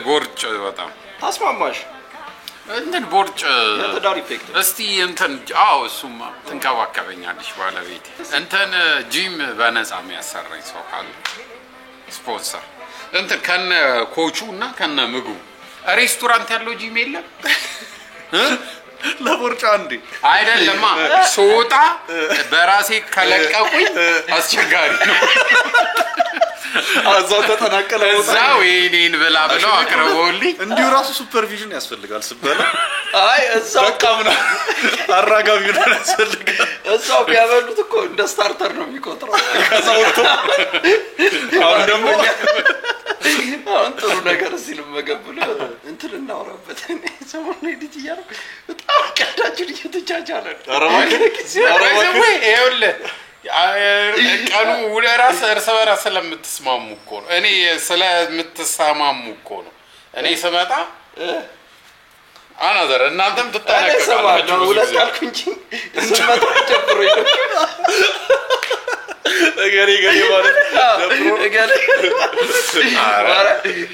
ቦርጭ በጣም ታስማማሽ እንትን ቦርጭ የትዳር ኢፌክት እስቲ እንትን አዎ እሱማ ትንከባከበኛለሽ ባለቤቴ እንትን ጂም በነፃ የሚያሰራኝ ሰው ካለ ስፖንሰር እንትን ከነ ኮቹና ከነ ምግቡ ሬስቶራንት ያለው ጂም የለም ለቦርጫ እንዴ አይደለማ ሶጣ በራሴ ከለቀቁኝ አስቸጋሪ ነው አዛው ተተናቀለ እዛው እኔን ብላ ብለው አቅርበውልኝ እንዲሁ ራሱ ሱፐርቪዥን ያስፈልጋል ስበላ አይ እዛው በቃምና አራጋቢ ነው ያስፈልጋል እዛው ቢያበሉት እኮ እንደ ስታርተር ነው የሚቆጥረው ከዛውቶ አሁን ደግሞ አሁን ጥሩ ነገር ሲል መገበሉ እንትን እናወራበት ሰሞኑን ልጅ እያደረኩ በጣም ቀዳችሁ እየተቻቻለ አረባይ ይኸውልህ ቀኑ ወራስ እርስ በራስ ስለምትስማሙ እኮ ነው እኔ ስለምትስማሙ እኮ ነው እኔ ስመጣ አናዘር እናንተም ትታነቀቃላችሁ ሁለት አልኩኝ ስመጣ ጀምሮ እገሪ ማለት እገሪ አረ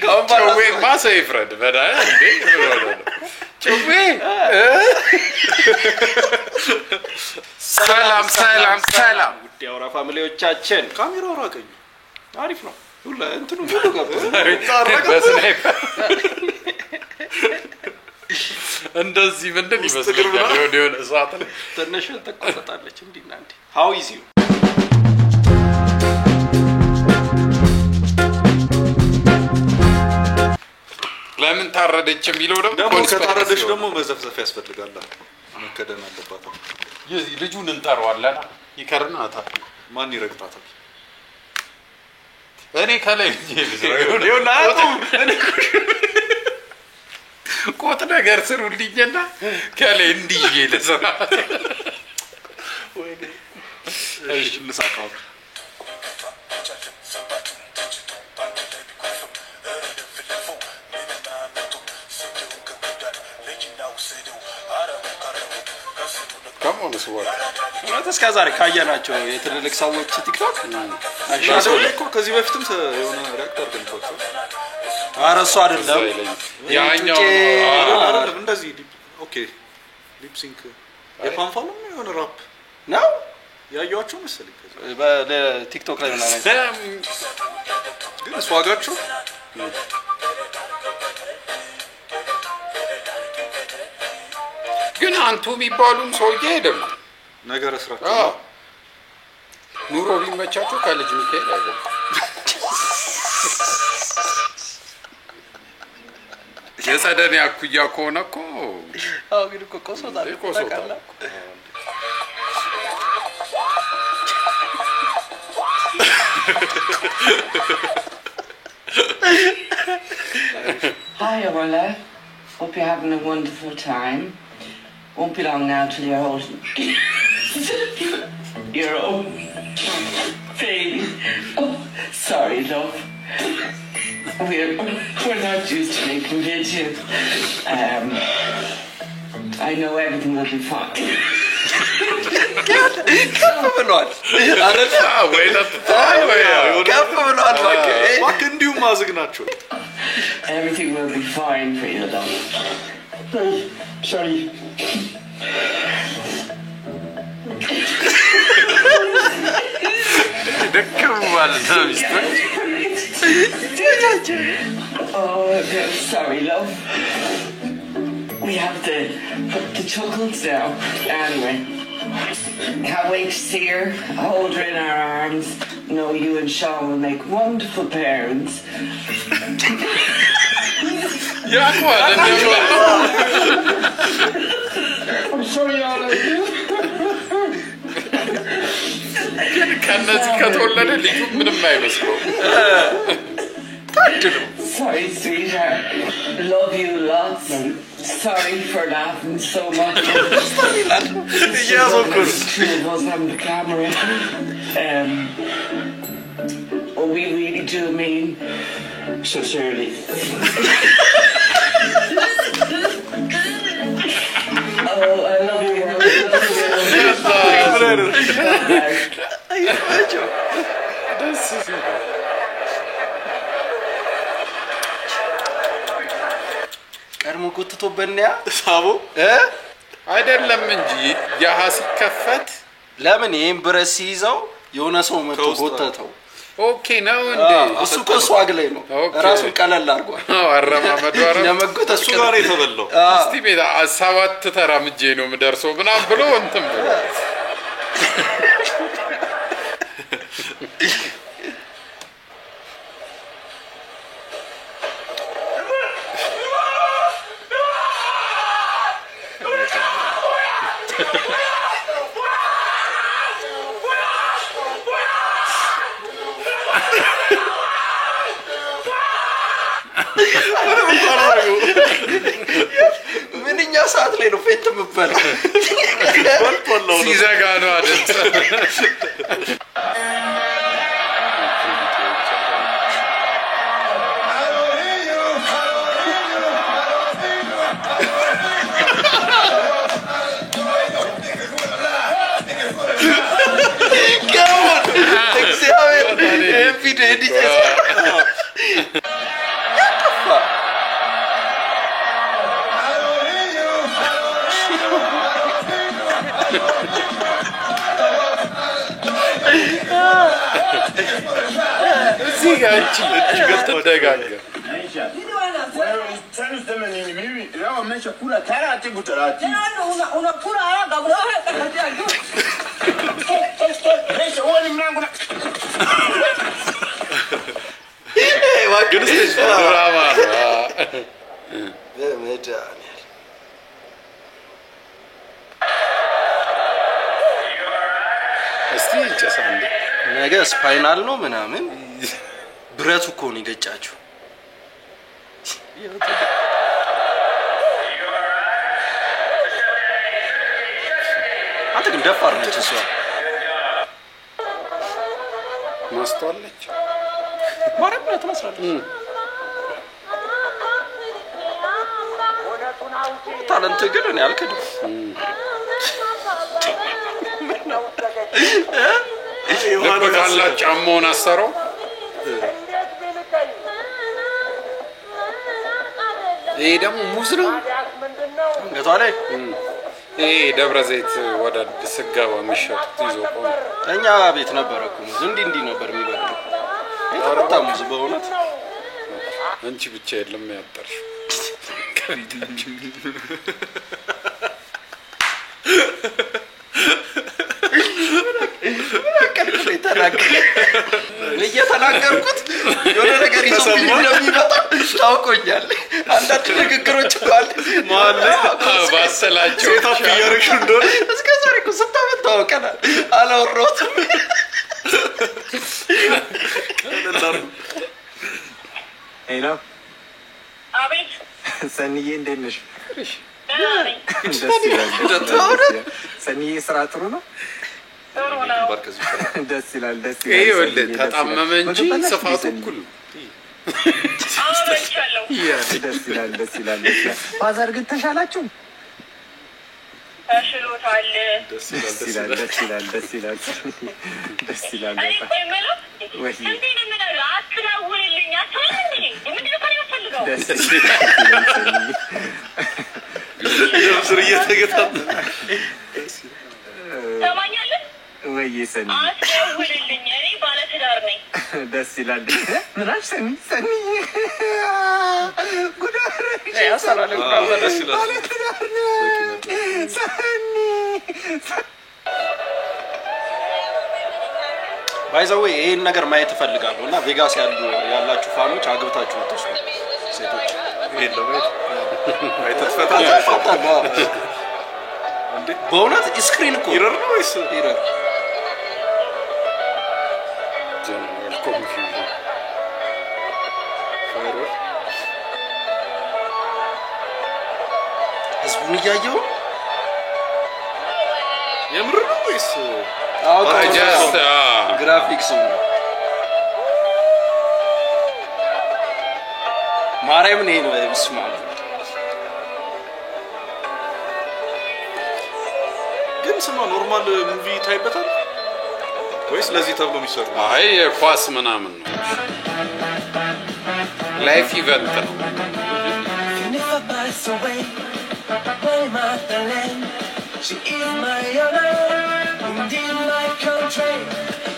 ጮዌ ማሰይ ፍረድ በዳይ እንዴ ጮዌ ሰላም ውድ ያውራ ፋሚሊዎቻችን ካሜራው ራቀኝ አሪፍ ነው ሁላ እንትኑ ሁሉ በስናይፐር እንደዚህ ምንድን ይመስላል የሆነ ሰዓት ላይ ተነሽ ተቆጣጣለች እንዲና እንዲ how is you ለምን ታረደች የሚለው ደግሞ ከታረደች ደግሞ መዘፍዘፍ ያስፈልጋል መከደን አለባት የዚህ ልጁን እንጠራዋለን ይከርናታ ማን ይረግጣታል እኔ ከላይ ይኸውልህ ቆጥ ነገር ስሩልኝና ከላይ እንዲህ ይለሰራ ወይኔ እሺ ልሳቃው ከሞን ስወር እስከ ዛሬ ካየናቸው የትልልቅ ሰዎች ቲክቶክ አሻው እኮ ከዚህ በፊትም የሆነ ሪአክተር ገንቶት አረሱ አይደለም ያኛው አይደለም እንደዚህ ኦኬ ሊፕሲንክ የፋንፋሉ ነው የሆነ ራፕ ነው ያያችሁ መሰለኝ በቲክቶክ ላይ ምናምን ግን ስዋጋችሁ ግን አንቱ ቢባሉም ሰውዬ አይደለም ነገር እስራችሁ ኑሮ ቢመቻችሁ ከልጅ ሚካኤል አይደለም የጸደኔ አኩያ ከሆነ እኮ አው ግን እኮ ቆሶታል Hi, Ola. Hope you're having a wonderful time. Won't be long now till you're holding your own baby. Oh, sorry, love. We're not used to making videos. I know everything will be fine. كيف بنوال؟ أنا وين كيف بنوال ما كنديو ما زقناتشو. Everything will be fine for you, love. Sorry. Oh, sorry, love. We have to put the chuckles down. Anyway, can't wait to see her. Hold her in our arms. Know you and Sean will make wonderful parents. Yeah, I'm sorry, all of you. ከነዚህ ከተወለደ ልጁ ምንም አይመስለው Sorry, sweetheart. Love you lots. Sorry for laughing so much. Yeah, of course. Two of us on the camera. We really do mean sincerely. Oh, I love you. ቀድሞ ጎትቶበንያ ሳቦ አይደለም እንጂ ያሃ ሲከፈት ለምን ይሄን ብረስ ይዘው የሆነ ሰው መጥቶ ጎተተው ኦኬ ነው እንዴ እሱ ኮሱ አግላይ ነው ራሱን ቀለል አድርጓል አረማመዱ ለመጎት እሱ ጋር የተበለው እስቲ ቤታ 7 ተራምጄ ነው ምደርሰው ምናም ብሎ እንትን ብሎ ምንኛ ሰዓት ላይ ነው ፌንት ምበላ ሲዘጋ ነው አይደል Siganci, questo degagga. Una pura raga, ma che stai brava. እስቲ እንጨሳለን ነገ ስፓይናል ነው ምናምን ብረቱ እኮ ነው ይገጫችሁ አንተ ግን ደፋር ነች እሷ ማስተዋለች ማረም ነው ተመስላለች ታለንት ግን እኔ አልከድም ለቆታላ ጫማውን አሰረው ይሄ ደግሞ ሙዝ ነው አንገቷ ላይ ይሄ ደብረ ዘይት ወደ ስጋባ የሚሸጡት ይዞ ቆሞ እኛ ቤት ነበር እኮ ሙዝ እንዲ ነበር የሚበላው የተፈታ ሙዝ በእውነት አንቺ ብቻ የለም ያጠርሽ ከቤታችን እየተናገርኩት የሆነ ነገር ይዞብኝ እንደሚመጣ ታውቆኛል አንዳንድ ንግግሮች እንኳን ማለ ባሰላቸው ሴታፕ ያረሽ እንደሆነ እስከ ዛሬ እኮ ስታመጣ ታውቀናል አላወራሁትም ሄሎ አቤት ሰኒዬ እንዴት ነሽ ሰኒዬ ስራ ጥሩ ነው ደስ ይላል ይኸውልህ ተጣመመ እንጂ ስፋቱ እኩል ነው ደስ ይላል ፋዘር ግን ተሻላችሁ ተሽሎታል ደስ ይላል ወይ ስር እየተገጣጠ ተማኛለህ ወይ ሰኒ አትደውልልኝ እኔ ባለ ትዳር ነኝ ደስ ይላል ምናሽ ሰኒ ጉዳሬ ያሰራለ ጉዳሬ ደስ ይላል ሰኒ ባይዘው ይሄን ነገር ማየት ፈልጋለሁ እና ቬጋስ ያላችሁ ፋኖች አግብታችሁ ወጥተው ሴቶች ይሄን ለማየት አይተፈታታ እንዴ በእውነት ስክሪን እኮ ኢረር ነው ወይስ ኢረር ጀነራል ኮንፊውዥን ህዝቡን እያየው የምር ነው ወይስ ጀስት ግራፊክስ ማርያም ነኝ ነው እስማ ግን ስማ ኖርማል ሙቪ ታይበታል ወይስ ለዚህ ተብሎ የሚሰሩ አይ ኳስ ምናምን ነው ላይፍ ኢቨንት ነው pass away, my motherland, she is my honor, indeed my country.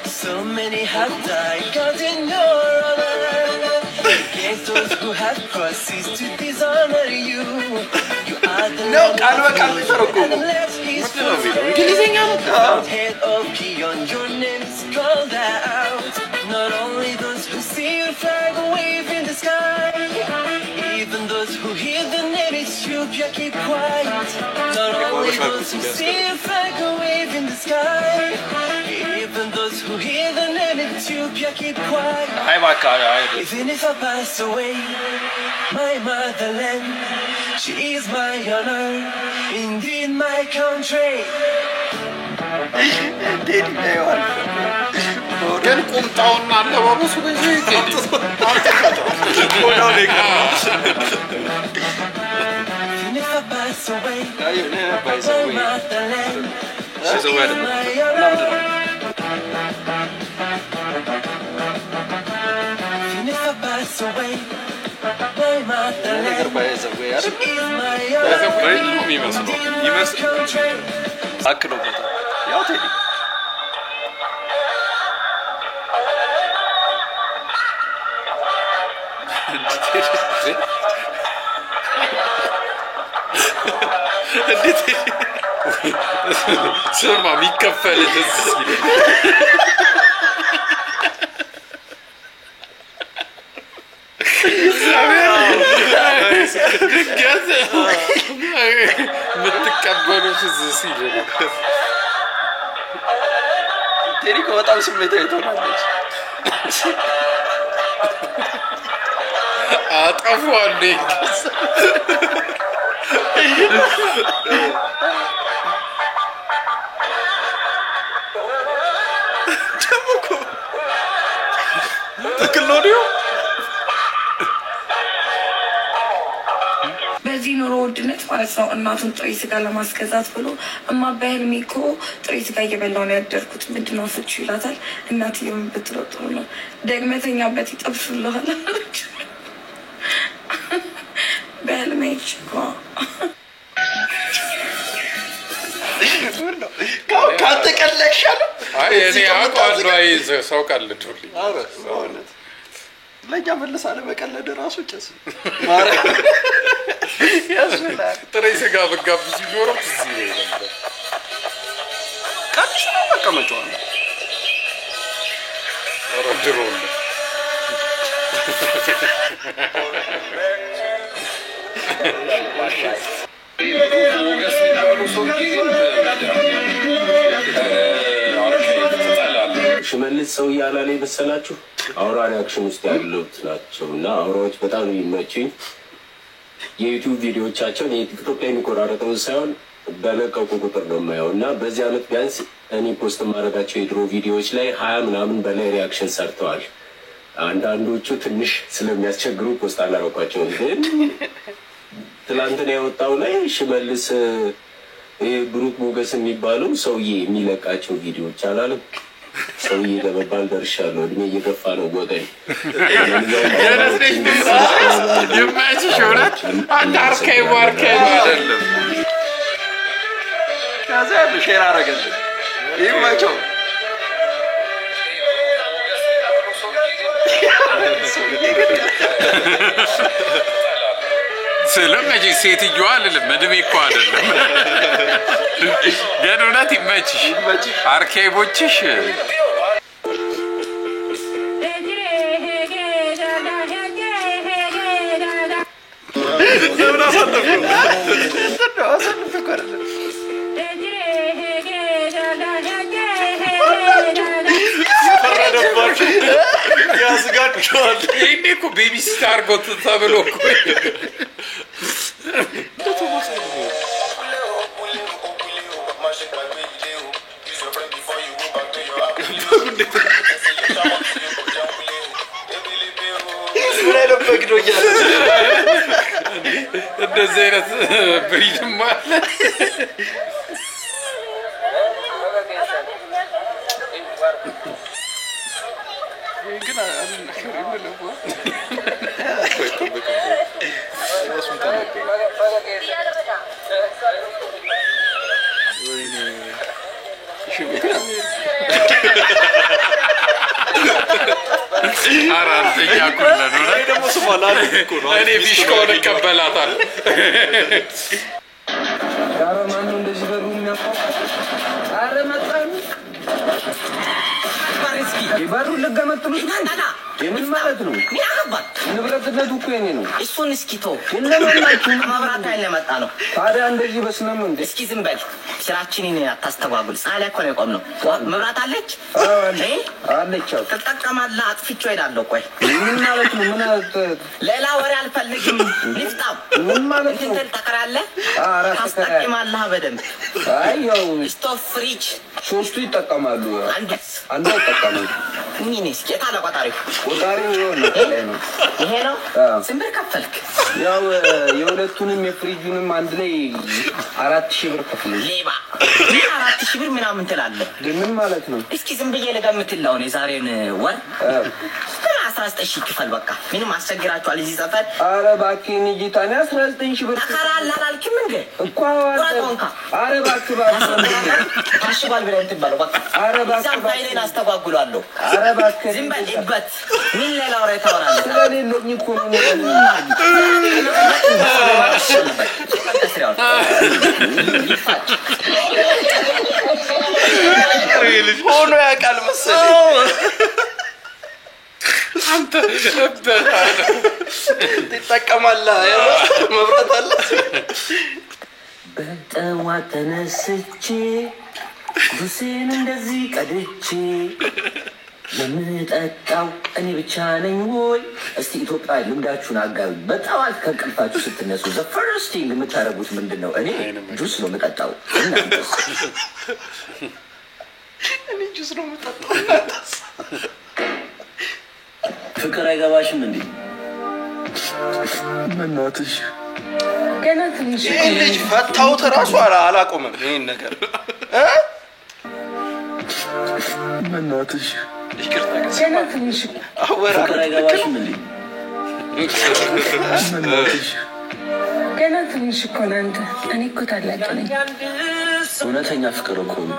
So many have died, God in your honor. Against those who have crosses to dishonor you. You are the Lord and let his head of Kion, your name is called out. Not only those who see your flag wave in the sky, even those who hear the name Ethiopia keep quiet. Not only those who see your flag wave in the sky, even those who hear the name Ethiopia keep quiet. Even if I pass away, my motherland, she is my honor, indeed my country. ግን ቁምጣውና አለባበሱ በዚህ ይገኛል Even if I pass away, my motherland, She's a wedding. even if I pass away, my motherland, she is my honor, ነው የሚመስለው indeed my country. አክሎበታል ያው ቴዲ ስማ የሚከፈል ደስ ሲል የምትቀበሉት ሲል ቴዲ እኮ በጣም ስሜታዊ ትሆናለች አጠፋዋል ትክክል ነው ዲዮ በዚህ ኑሮ ውድነት ማለት ነው እናቱን ጥሬ ስጋ ለማስገዛት ብሎ እማባህልሚ እኮ ጥሬ ስጋ እየበላሁ ነው ያደርኩት ምንድነው ፍቹ ይላታል እናትየው ብትለው ጥሩ ነው ደግመተኛበት ይጠብሱልሃል በህልሜች እኮ ካንተ ቀለሻለሁ አይ እኔ አውቃለሁ አይዘ ሰው ቀልዶልኝ አረ በእውነት ለኛ መልሳለ በቀለደ ራሱ ጨስ ማረ ያስላል ጥሬ ስጋ በጋብዝ ይኖረው እዚህ ነበር ቀጥሽ ነው መቀመጫው ረድሮል ሽመልስ ሰው ያላለ መሰላችሁ አውራ ሪአክሽን ውስጥ ያሉት ናቸውና አውራዎች በጣም የሚመቹኝ የዩቲዩብ ቪዲዮዎቻቸውን የቲክቶክ ላይ የሚቆራረጠው ሳይሆን በለቀቁ ቁጥር ነው የማየውና በዚህ አመት ቢያንስ እኔ ፖስት ማድረጋቸው የድሮ ቪዲዮዎች ላይ 20 ምናምን በላይ ሪአክሽን ሰርተዋል አንዳንዶቹ ትንሽ ስለሚያስቸግሩ ፖስት አላረኳቸው ግን ትላንትና ያወጣው ላይ ሽመልስ ብሩክ ሞገስ የሚባለው ሰውዬ የሚለቃቸው ቪዲዮዎች አላለም ሰውዬ ለመባል ደርሻለሁ እድሜ እየገፋ ነው ወገን የማይሽ ሾራት አንድ አርካይ አይደለም ከዛ ሼር አረጋለሁ ይማቸው ስለዚህ ሴትየዋ አይደለም መድሜ እኮ አይደለም ግን እውነት ይመችሽ አርካይቦችሽ ያስጋጫል ይሄኔ እኮ ቤቢ ስታር ጎት ተብሎ እኮ እንደዚህ አይነት ብሪድም አለ ግን አራተኛ ኩለ ነው ደግሞ ስማላ ነው እኔ ቢሽኮን እቀበላታለሁ ኧረ ማነው እንደዚህ በሩ የሚያውቀው? ኧረ መጣን በሩ ልገመጥሉት ነው የምን ማለት ነው? ያገባል ንብረትነቱ እኮ የኔ ነው። እሱን እስኪ ተው ለማናችሁ ማብራት ላይ ለመጣ ነው። ታዲያ እንደዚህ በስነም እንዴ? እስኪ ዝም በል ስራችንን አታስተጓጉል። ሳለ እኮ ነው የቆምነው። መብራት አለች አለች ተጠቀማለህ። አጥፍቼ እሄዳለሁ። ቆይ ምን ማለት ነው? ምን ሌላ ወሬ አልፈልግም። ልፍጣው ምን ማለት ነው? እንትን ተቀራለህ ታስጠቅማለህ በደንብ። አይ ያው ስቶቭ ፍሪጅ ሶስቱ ይጠቀማሉ። አንዱ ይጠቀማሉ። ምን እስኪ የታለ ቆጣሪው? ቆጣሪው ነው ይሄ ነው። ስንት ብር ከፈልክ? ያው የሁለቱንም የፍሪጁንም አንድ ላይ 4000 ብር ከፍለኝ። ሌባ 4000 ብር ምናምን ትላለህ? ምን ማለት ነው? እስኪ ዝም ብዬ ልገምትልህ ነው የዛሬን ወር 19,000 ክፈል። በቃ ምንም አስቸግራችኋል እዚህ ሰፈር። ኧረ እባክህ ጌታ ነው 19,000 ብር ተከራለህ አላልክም እንዴ? እኮ ኧረ እባክህ ታሽጓል ብለህ እንትን በለው በቃ። ኧረ እባክህ እዛም ፋይሌን አስተጓጉላለሁ። ኧረ እባክህ ዝም በል ይበት ምን ሌላ ወሬ ታወራለህ? ስለሌለኝ እኮ ነው ሆኖ ያውቃል መሰለኝ። አንተ እበላለሁ ትጠቀማለህ መብራት አለ። በጠዋት ተነስቼ ጁሴን እንደዚህ ቀድቼ የምጠጣው እኔ ብቻ ነኝ ወይ? እስቲ ኢትዮጵያ ልምዳችሁን አጋሩ። በጠዋት ከእንቅልፋችሁ ስትነሱ the first thing የምታደርጉት ምንድን ነው? እኔ ጁስ ነው የምጠጣው። እናንተስ? እኔ ጁስ ነው የምጠጣው። ፍቅር አይገባሽም እንዴ? በእናትሽ ገና ትንሽ ይሄ ልጅ ፈታውት ራሱ አላቆመም ይሄን ነገር በእናትሽ ገና ትንሽ ፍቅር አይገባሽም እንዴ? በእናትሽ ገና ትንሽ እኮ ነህ አንተ። እኔ እኮ ታላቅ ነኝ። እውነተኛ ፍቅር እኮ ነው።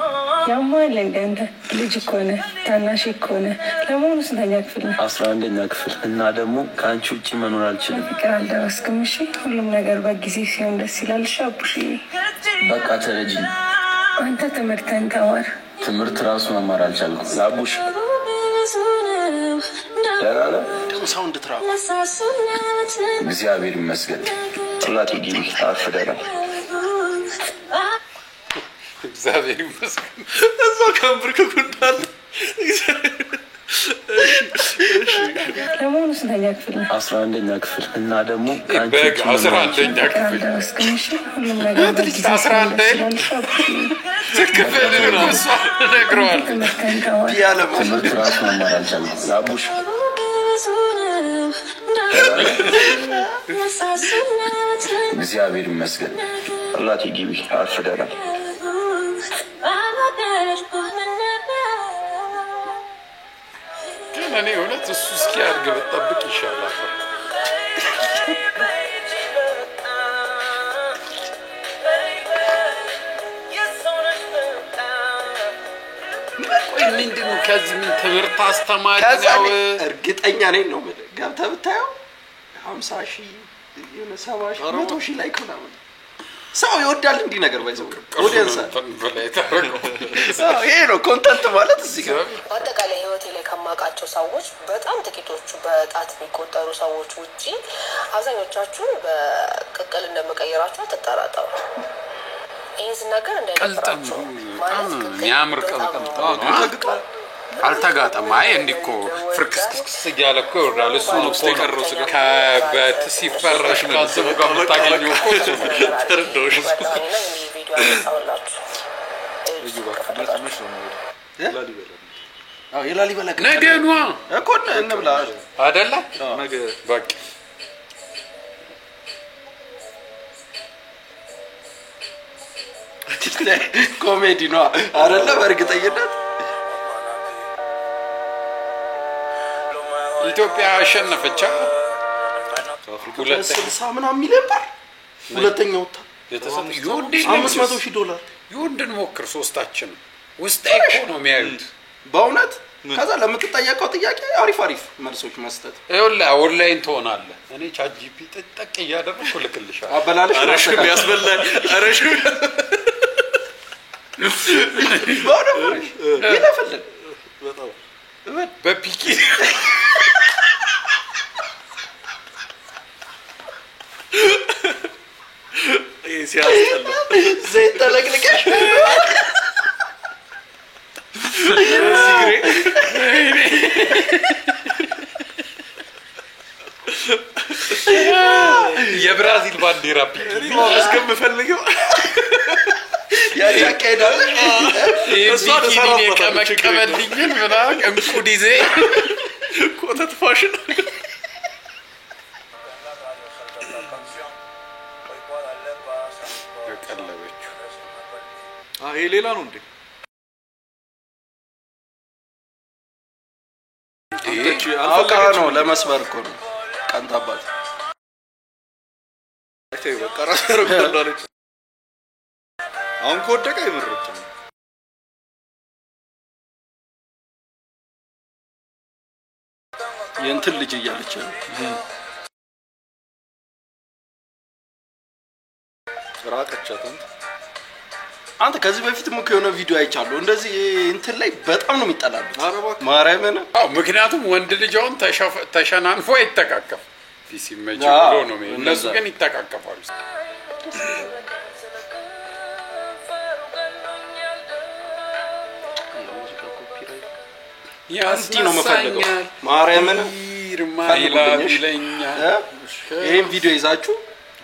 ያማል እንደ አንተ ልጅ እኮ ነህ፣ ታናሽ እኮ ነህ። ለመሆኑ ስንተኛ ክፍል ነህ? 11ኛ ክፍል እና ደግሞ ከአንቺ ውጭ መኖር አልችልም። ፍቅር አልደረስክም። እሺ ሁሉም ነገር በጊዜ ሲሆን ደስ ይላል። እሺ አቡሽ በቃ ተረጂኝ። አንተ ትምህርትህን ተማር። ትምህርት ራሱ መማር አልቻልኩም። አቡሽ ሳውንድ ትራክ እግዚአብሔር ይመስገን። ጥላቴ ጊዜ አርፍደናል። እግዚአብሔር ይመስገን። እዛ ከምብርክ ጉዳል ለመሆኑ ስንተኛ ክፍል ነህ? 11ኛ ክፍል እና ደግሞ ከአንቺ በግ ውጭ መኖር 11ኛ ክፍል አልደረስክም። እሺ ሁሉም ነገር በጊዜ ሲሆን 11 ደስ ይላል። እሺ አቡሽ ክፍል ነው እሷ ነግረዋል። ትምህርትህን ተማር። ትምህርት ራሱ መማር አልቻልኩም። አቡሽ እግዚአብሔር ይመስገን። ጥላቴ ጊዜ አርፍደናል። ግን እኔ እውነት እሱ እስኪያድግ ብጠብቅ ይሻላል። ቆይ ምንድን ነው ከዚህ ምን ትምህርት አስተማሪ ነው? እርግጠኛ ነኝ ነው ገብተህ ብታየው 50,000 የሆነ 70,000 100,000 ላይ ምናምን ሰው ይወዳል እንዲህ ነገር ባይዘው ኦዲየንስ ይሄ ነው ኮንተንት ማለት እዚህ ጋር አጠቃላይ ህይወቴ ላይ ከማውቃቸው ሰዎች በጣም ጥቂቶቹ በጣት የሚቆጠሩ ሰዎች ውጪ አብዛኞቻችሁ በቅቅል እንደመቀየራችሁ አትጠራጠሩ። ይሄን ስናገር እንዳይቀጥራችሁ ማለት የሚያምር ቅልቅል አልተጋጠም። አይ እንዲህ እኮ ፍርክስክስ እያለ እኮ ይወርዳል። እሱ ነው እኮ የቀረው ስጋ ከበት ሲፈረሽ ካስቡ ጋር የምታገኘው እኮ እሱ ነው። ተረዳሁሽ። የላሊበላ ነገ ነዋ እኮ እንብላ አይደለ? ነገ በቃ ኮሜዲ ነው አይደለ? በእርግጠኝነት ኢትዮጵያ አሸነፈች። 260 ምናምን ሚሊዮን ብር ሁለተኛው $500,000 ይወንድን ሞክር ሶስታችን ውስጥ ኢኮኖሚ ያዩት በእውነት ከዛ ለምትጠየቀው ጥያቄ አሪፍ መልሶች መስጠት ይኸውልህ ኦንላይን ትሆናለህ እኔ ቻት ጂፒቲ ጠቅ እያደረኩ ልክልሻለሁ አበላለሽ አረሽም ያስበላል አረሽም ባዶሽ ይለፈልል በጣም በፒኪ ሲያስጠላ ዘይት ተለቅልቀሽ የብራዚል ባንዲራ ፒኪ ማስገብ ፈልገው ያካይዳል እሷ ተሰራበልኝን ምናምን እንቁ ዲዜ ኮተት ፋሽን ቀለበችው ይሄ ሌላ ነው እንዴ አውቃ ነው ለመስበር እኮ ነው ቀንታባት አይተይ በቃ ራስ ረግጣለች አሁን ከወደቀ ይመረጥ የእንትን ልጅ እያለች ነው ራቀቻት አንተ ከዚህ በፊትም እኮ የሆነ ቪዲዮ አይቻለሁ እንደዚህ እንትን ላይ በጣም ነው የሚጠላሉት ማርያምን ምክንያቱም ወንድ ልጅውን ተሸናንፎ ይተቃቀፍ ፒሲ መጀመሩ ነው እነሱ ግን ይተቃቀፋሉ ያስቲ ነው መፈልገው ማርያምን ይርማይላብለኛ ይሄን ቪዲዮ ይዛችሁ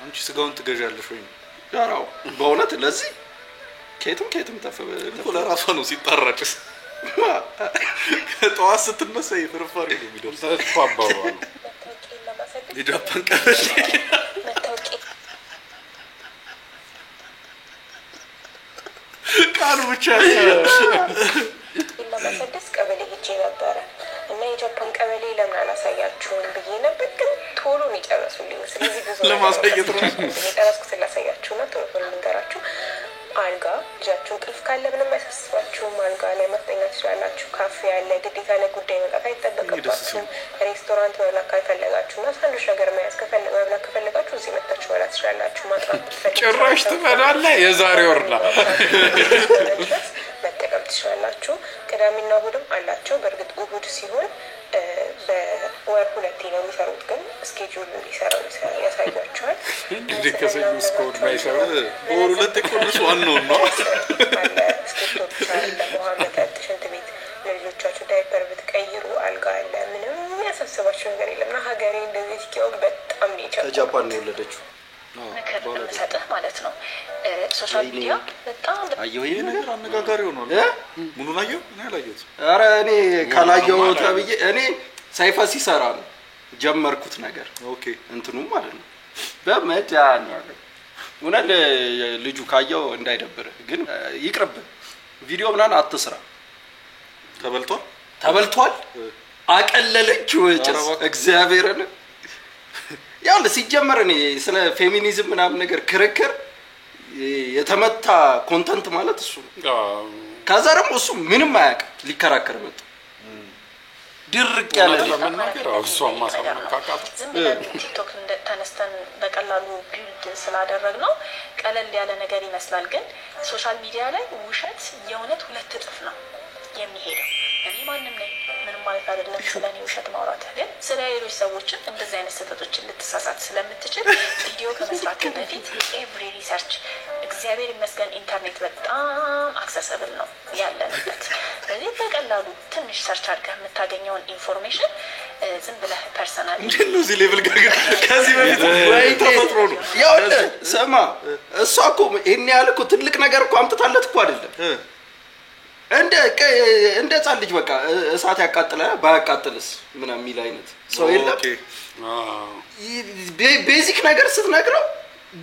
አንቺ ስጋውን ትገዣለሽ ወይ ያራው በእውነት ለዚህ ከየትም ተፈበለ ለራሷ ነው ሲጣራጭስ ጠዋት ስትነሳ ይፈርፋሪ ነው የሚደርስ ተፋባው ይዳፓን ቀበሌ ቃሉ ብቻ ለማሰደስ ቀበሌ ሄጄ ነበረ እና የጃፓን ቀበሌ ለምን አላሳያችሁም ብዬ ነበር ግን ቶሎ ነው የጨረሱልኝ ስለዚህ ብዙ ለማሳየት ነው የጨረስኩት ላሳያችሁና ቶሎ ልንገራችሁ አልጋ ልጃችሁን ቅልፍ ካለ ምንም አይሳስባችሁም አልጋ ላይ መተኛት ትችላላችሁ ካፌ ያለ ግዴታ ለጉዳይ መጣት አይጠበቅባችሁም ሬስቶራንት መብላት ከፈለጋችሁና ሳንዱች ነገር መያዝ ከፈለጋችሁ እዚህ መጣችሁ መብላት ትችላላችሁ ማጥራት ጭራሽ ትበላለህ የዛሬ ወርላ መጠቀም ትችላላችሁ ቅዳሜና እሑድም አላቸው በእርግጥ እሑድ ሲሆን በወር ሁለቴ ነው የሚሰሩት ግን ስኬጁል እንዲሰራው ያሳያቸዋል እንግዲህ ከሰኞ እስከ እሑድ ባይሰሩ በወር ሁለቴ ቆንስ ዋናው ነው ውሃ መጠጥ ሽንት ቤት ለልጆቻችሁ ዳይፐር ብትቀይሩ አልጋ አለ ምንም የሚያሳስባችሁ ነገር የለም እና ሀገሬ እንደዚህ ሲሆን በጣም ነው የቻለው ከጃፓን ነው የወለደችው ምክር የምሰጥህ ማለት ነው ሶሻል ሚዲያ በጣም አየሁ ይሄ ነገር አነጋጋሪ ሆኗል ምኑን አየሁ እኔ አላየሁት ኧረ እኔ ካላየሁ ተብዬ እኔ ሳይፋ ሲሰራ ነው ጀመርኩት ነገር ኦኬ እንትኑ ማለት ነው በመዳን ወናል ልጁ ካየው እንዳይደብር ግን ይቅርብ ቪዲዮ ምናን አትስራ ተበልቷል አቀለለችው ጭስ እግዚአብሔርን ያው ሲጀመር እኔ ስለ ፌሚኒዝም ምናምን ነገር ክርክር የተመታ ኮንተንት ማለት እሱ ከዛ ደግሞ እሱ ምንም አያውቅ ሊከራከር መጣ ድርቅ ያለ ለመናገር እሷም ማሳመን ካቃተ ዝም ብለን ቲክቶክ ተነስተን በቀላሉ ቢልድ ስላደረግ ነው ቀለል ያለ ነገር ይመስላል ግን ሶሻል ሚዲያ ላይ ውሸት የእውነት ሁለት እጥፍ ነው የሚሄደው እኔ ማንም ነኝ ምንም ማለት አይደለም ስለኔ ውሸት ማውራት ግን ስለ ሌሎች ሰዎችም እንደዚህ አይነት ስህተቶችን ልትሳሳት ስለምትችል ቪዲዮ ከመስራት በፊት ኤቭሪ ሪሰርች እግዚአብሔር ይመስገን ኢንተርኔት በጣም አክሰሰብል ነው ያለንበት ስለዚህ በቀላሉ ትንሽ ሰርች አድርገህ የምታገኘውን ኢንፎርሜሽን ዝም ብለህ ፐርሰናል እንደው እዚህ ሌቭል ጋር ከዚህ በፊት ወይ ተፈጥሮ ነው ያው ሰማ እሷ እኮ እኔ ያልኩ ትልቅ ነገር እኮ አምጥታለት እኮ አይደለም እንደ ጻል ልጅ በቃ እሳት ያቃጥለ ባያቃጥልስ ምን የሚል አይነት ሰው የለም ቤዚክ ነገር ስትነግረው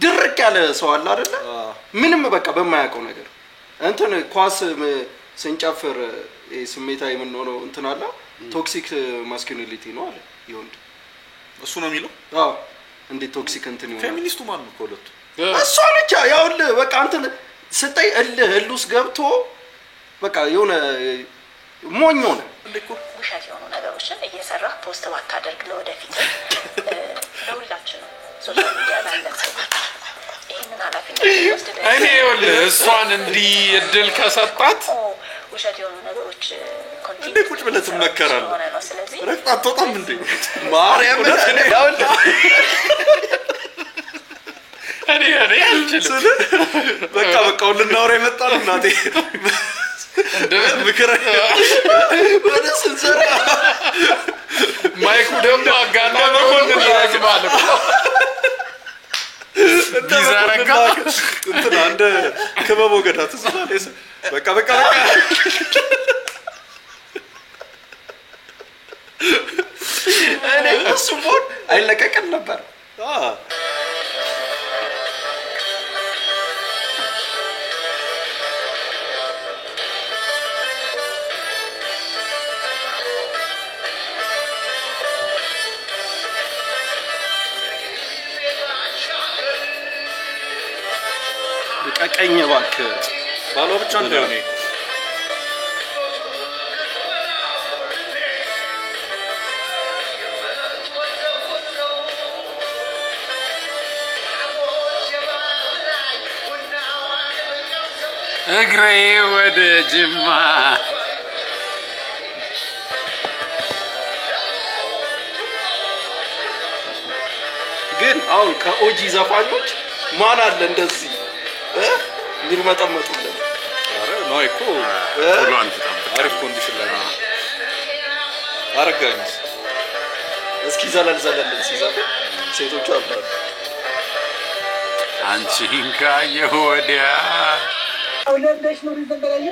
ድርቅ ያለ ሰው አለ አይደል ምንም በቃ በማያውቀው ነገር እንትን ኳስ ስንጨፍር ስሜታዊ ምን ሆነው እንትን አለ ቶክሲክ ማስኩሊኒቲ ነው አለ ይወንድ እሱ ነው የሚለው አዎ እንዴት ቶክሲክ እንትን ይሆናል? ፌሚኒስቱ ማን ነው ኮለቱ? እሷ ነች። ያውልህ በቃ አንተ ስታይ እልህ ውስጥ ገብቶ በቃ የሆነ ሞኝ ሆነ። ውሸት የሆኑ ነገሮችን እየሰራ ፖስት ባታደርግ ለወደፊት ለሁላችንም ሶሻል ሚዲያ ላለን ሰዎች ይህንን ኃላፊነት ወስድ። እኔ ይኸውልህ እሷን እንዲህ እድል ከሰጣት ውሸት የሆኑ ነገሮች እንዴ ቁጭ ብለህ ትመከራለህ። ስለዚህ ረግጣ አትወጣም እንዴ? ማርያም ያውልህ እኔ አልችልም። በቃ ልናወራ የመጣ ነው እናቴ ምክር ወደ ስንዘራ ማይኩ ደግሞ አጋና መሆን ያዝባል እኮ ዲዛረጋ እንትን አንድ ክበቦ ገዳ ተስፋለስ በቃ እኔ እሱ ሞን አይለቀቅም ነበር። ቀቀኝ እባክህ ባሏ ብቻ እንደሆነ እግሬ ወደ ጅማ ግን አሁን ከኦጂ ዘፋኞች ማን አለ እንደዚህ የሚርመጠመጡለት? አረ ነው እኮ ሁሉን አሪፍ ኮንዲሽን ላይ ነው። አረጋኝስ እስኪ ዘለል ሲዘል ሴቶቹ አባሉ አንቺን ካየሁ ወዲያ አውለደሽ ነው ተበላየ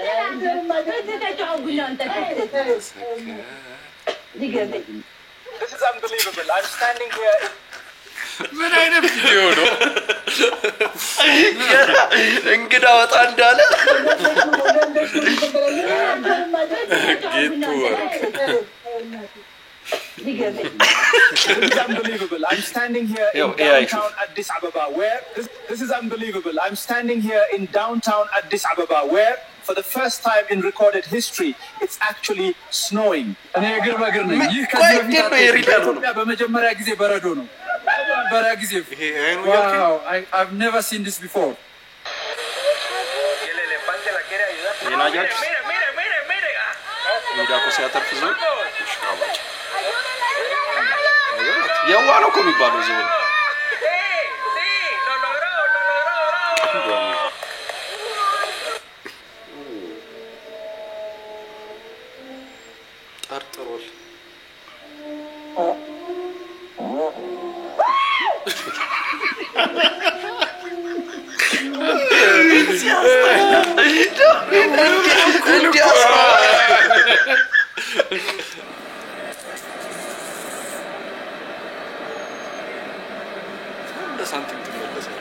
This is unbelievable. I'm standing here. ምን አይነት ቪዲዮ ነው? እንግዳ ወጣ እንዳለ ጌቱ ወርቅ This is unbelievable. I'm standing here in downtown Addis Ababa where this is unbelievable. I'm standing here in downtown Addis Ababa where for the first time in recorded history it's actually snowing. እኔ እግር በእግር ነኝ። ይህ ከዚህ በፊት በመጀመሪያ ጊዜ በረዶ ነው። Wow, I've never seen this before. የዋለው እኮ የሚባለው እዚህ ነው። ጠርጥሯል። ሳንቲም ትመለሳለህ።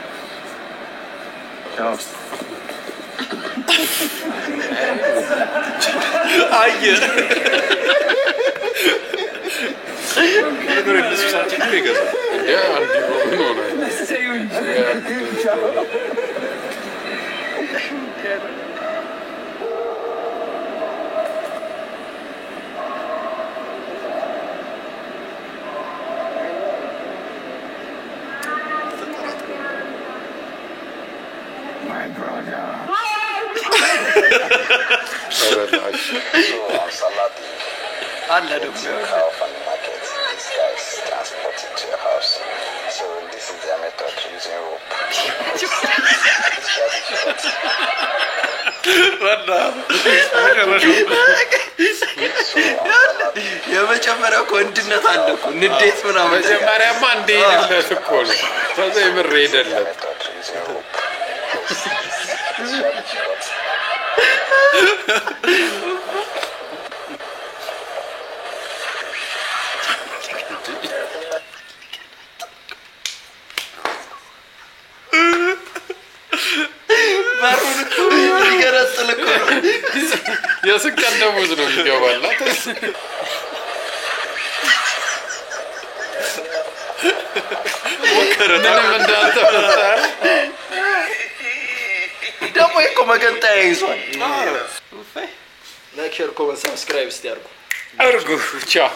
አየ ነገር እንደሱ ሳንቲም ነው ይገዛል። ያ አንዲ ነው ነው አለ ደግሞ የመጀመሪያው ወንድነት አለ እኮ ንዴት ምናምን መጀመሪያማ እንደ ይደለት እኮ ነው ከዛ ይምር ይደለት ባሩን እኮ ይገረጥል እኮ የስቀን ደሞዝ ነው የሚገባላት ምንም እንዳልተፈጠረ ደግሞ እኮ መገንጣያ ይዟል ላይክ ሼር ኮሜንት ሰብስክራይብ እስቲ አድርጉ ቻው